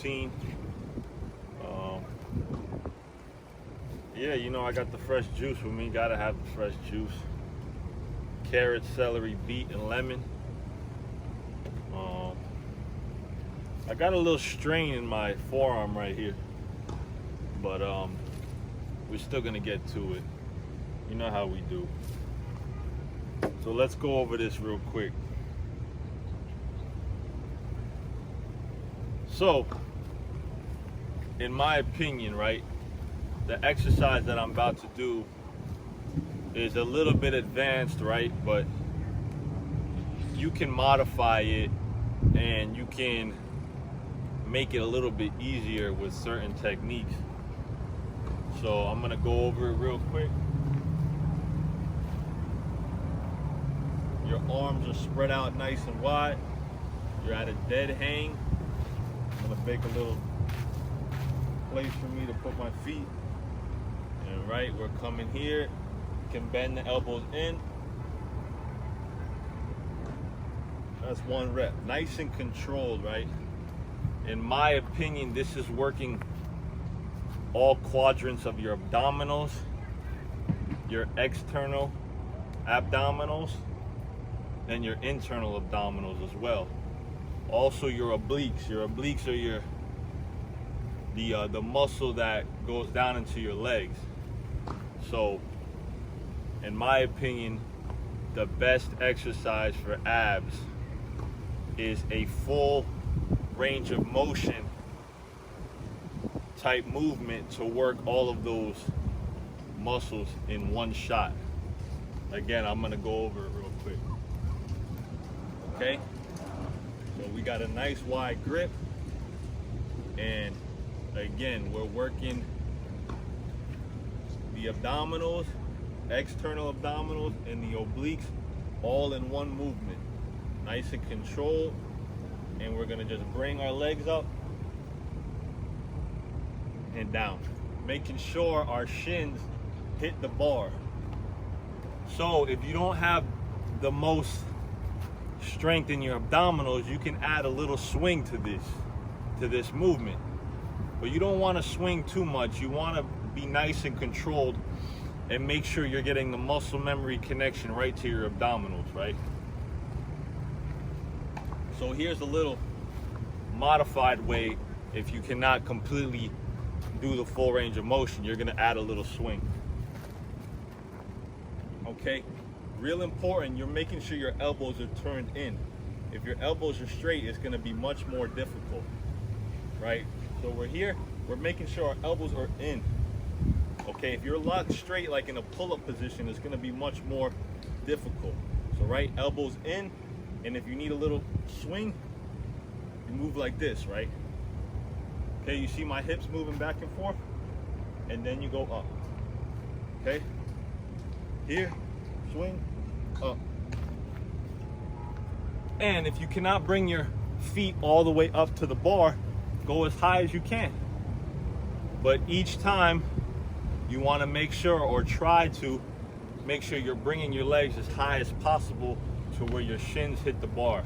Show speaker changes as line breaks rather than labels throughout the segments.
routine. Yeah, you know, I got the fresh juice with me. Gotta have the fresh juice. Carrot, celery, beet, and lemon. I got a little strain in my forearm right here, but we're still gonna get to it. You know how we do. So let's go over this real quick. So, in my opinion, right, the exercise that I'm about to do is a little bit advanced, right? But you can modify it and you can make it a little bit easier with certain techniques. So I'm gonna go over it real quick. Your arms are spread out nice and wide. You're at a dead hang. I'm gonna make a little place for me to put my feet. And right, we're coming here. You can bend the elbows in. That's one rep. Nice and controlled, right? In my opinion, this is working all quadrants of your abdominals, your external abdominals, and your internal abdominals as well. Also your obliques. Your obliques are the muscle that goes down into your legs. So, in my opinion, the best exercise for abs is a full range of motion type movement to work all of those muscles in one shot. Again, I'm gonna go over it real quick. Okay, so we got a nice wide grip, and again, we're working the abdominals, external abdominals, and the obliques all in one movement. Nice and controlled. And we're gonna just bring our legs up and down, making sure our shins hit the bar. So if you don't have the most strength in your abdominals, you can add a little swing to this movement. But you don't want to swing too much. You want to be nice and controlled and make sure you're getting the muscle memory connection right to your abdominals, right? So here's a little modified way. If you cannot completely do the full range of motion, you're gonna add a little swing. Okay, real important, you're making sure your elbows are turned in. If your elbows are straight, it's gonna be much more difficult, right? So we're here, we're making sure our elbows are in. Okay, if you're locked straight, like in a pull-up position, it's gonna be much more difficult. So right, elbows in, and if you need a little swing, you move like this, right? Okay, you see my hips moving back and forth, and then you go up. Okay, here, swing, up. And if you cannot bring your feet all the way up to the bar, go as high as you can. But each time, you want to make sure, or try to make sure, you're bringing your legs as high as possible to where your shins hit the bar.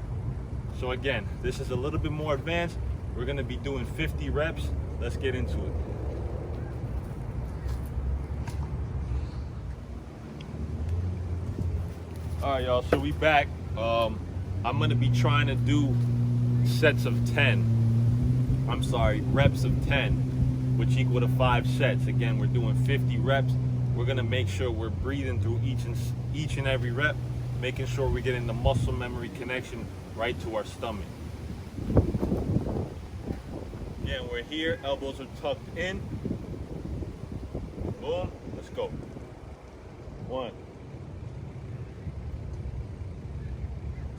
So again, this is a little bit more advanced. We're gonna be doing 50 reps. Let's get into it. All right, y'all, so we back. I'm gonna be trying to do reps of 10, which equal to 5 sets. Again, we're doing 50 reps. We're gonna make sure we're breathing through each and every rep, making sure we're getting the muscle memory connection right to our stomach. Again, we're here, elbows are tucked in. Boom, let's go. 1,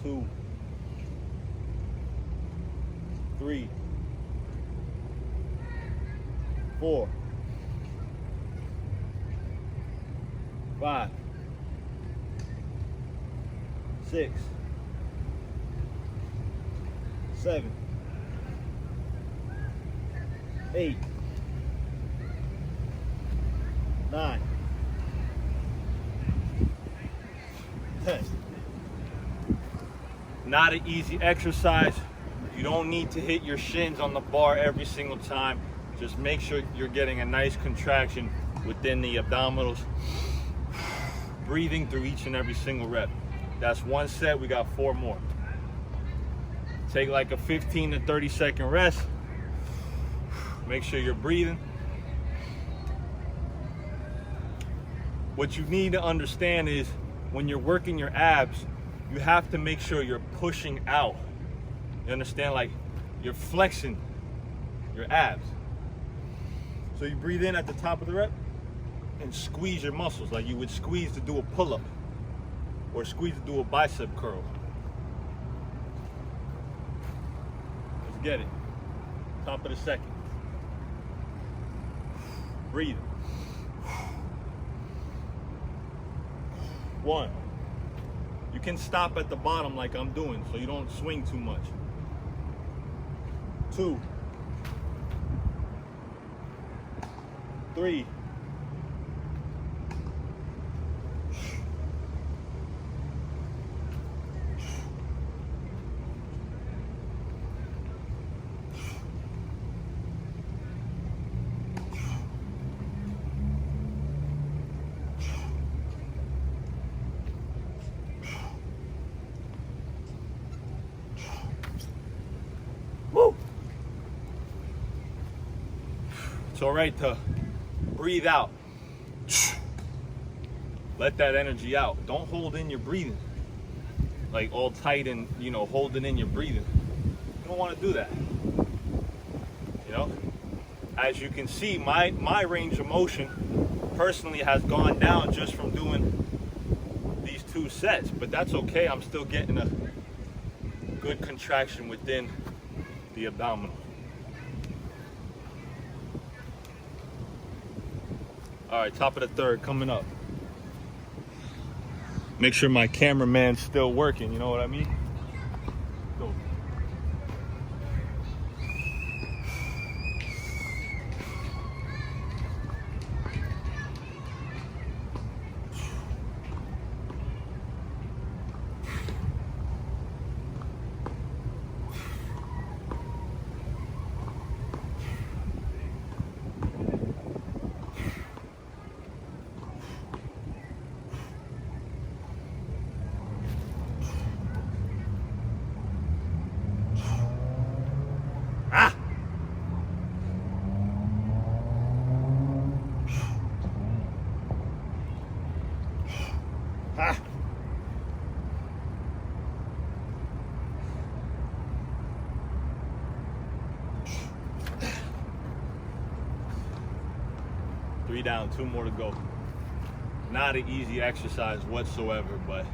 2, 3, 4, 5, 6, 7, 8, 9, 10. Not an easy exercise. You You don't need to hit your shins on the bar every single time. Just make sure you're getting a nice contraction within the abdominals. Breathing through each and every single rep. That's one set, we got 4 more. Take like a 15 to 30 second rest. Make sure you're breathing. What you need to understand is when you're working your abs, you have to make sure you're pushing out. You understand? Like you're flexing your abs. So you breathe in at the top of the rep and squeeze your muscles like you would squeeze to do a pull-up or squeeze to do a bicep curl. Let's get it. Top of the second. Breathe. 1. You can stop at the bottom like I'm doing so you don't swing too much. 2. 3. 'Woo! It's all right to breathe out. Let that energy out. Don't hold in your breathing. Like all tight and, holding in your breathing. You don't want to do that. As you can see, my range of motion personally has gone down just from doing these 2 sets, but that's okay. I'm still getting a good contraction within the abdominal. All right, top of the third coming up. Make sure my cameraman's still working, you know what I mean? Go. Ah. Three down, 2 more to go. Not an easy exercise whatsoever, but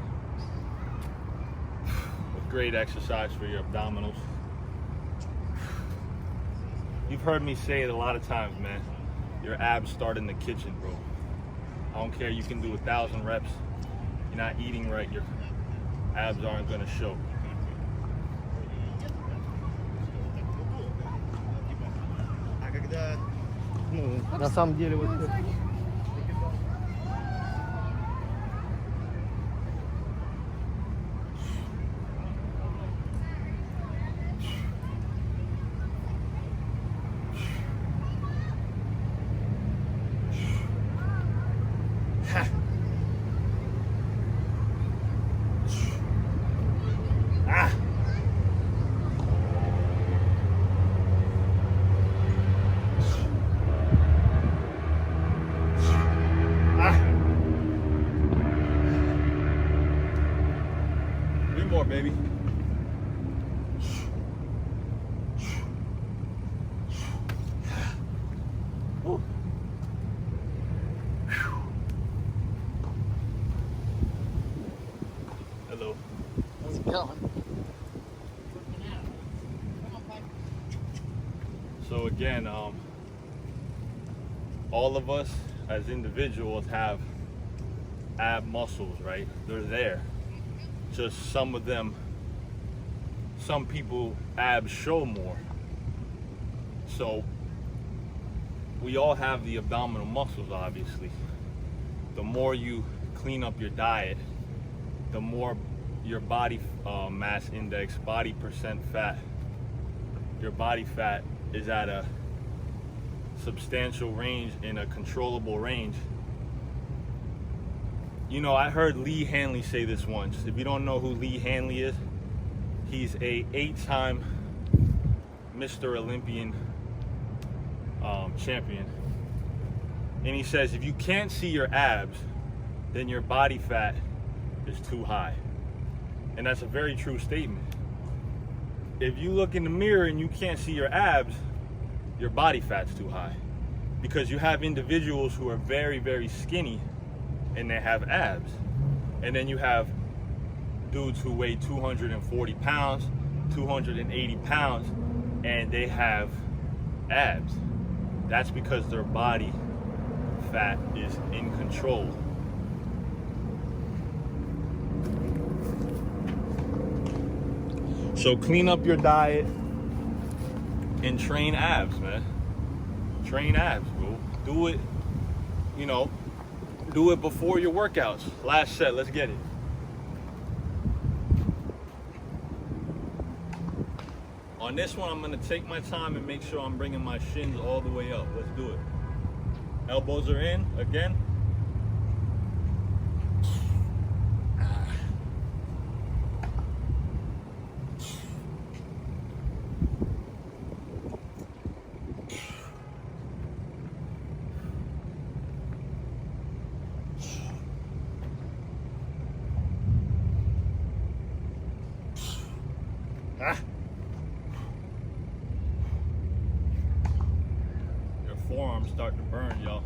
a great exercise for your abdominals. You've heard me say it a lot of times, man. Your abs start in the kitchen, bro. I don't care, you can do 1,000 reps. You're not eating right, your abs aren't gonna show.
На самом деле вот
More, baby. Woo. Hello.
How's it going?
So again, all of us as individuals have ab muscles, right? They're there. Just some of them, some people abs show more. So we all have the abdominal muscles, obviously. The more you clean up your diet, the more your body mass index, body percent fat your body fat is at a substantial range, in a controllable range. You know, I heard Lee Hanley say this once. If you don't know who Lee Hanley is, he's a 8-time Mr. Olympian champion. And he says, if you can't see your abs, then your body fat is too high. And that's a very true statement. If you look in the mirror and you can't see your abs, your body fat's too high. Because you have individuals who are very, very skinny and they have abs. And then you have dudes who weigh 240 pounds, 280 pounds, and they have abs. That's because their body fat is in control. So clean up your diet and train abs, man. Train abs, bro. Do it, you know, do it before your workouts. Last set, let's get it. On this one, I'm gonna take my time and make sure I'm bringing my shins all the way up. Let's do it. Elbows are in, again. Your forearms start to burn, y'all.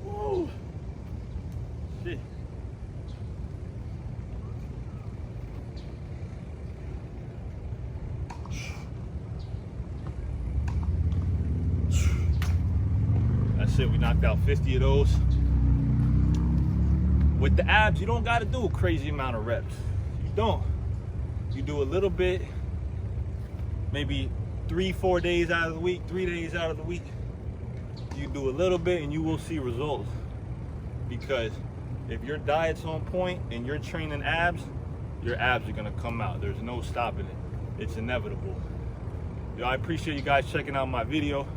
Woo. Shit. That's it, we knocked out 50 of those. With the abs, you don't gotta do a crazy amount of reps. You don't. You do a little bit, maybe 3-4 days out of the week, 3 days out of the week. You do a little bit and you will see results. Because if your diet's on point and you're training abs, your abs are gonna come out. There's no stopping it. It's inevitable. Yo, I appreciate you guys checking out my video.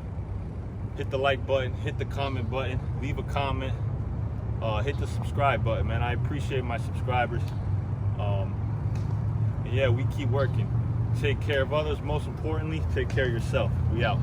Hit the like button, hit the comment button, leave a comment, hit the subscribe button, man. I appreciate my subscribers. And yeah, we keep working. Take care of others. Most importantly, take care of yourself. We out.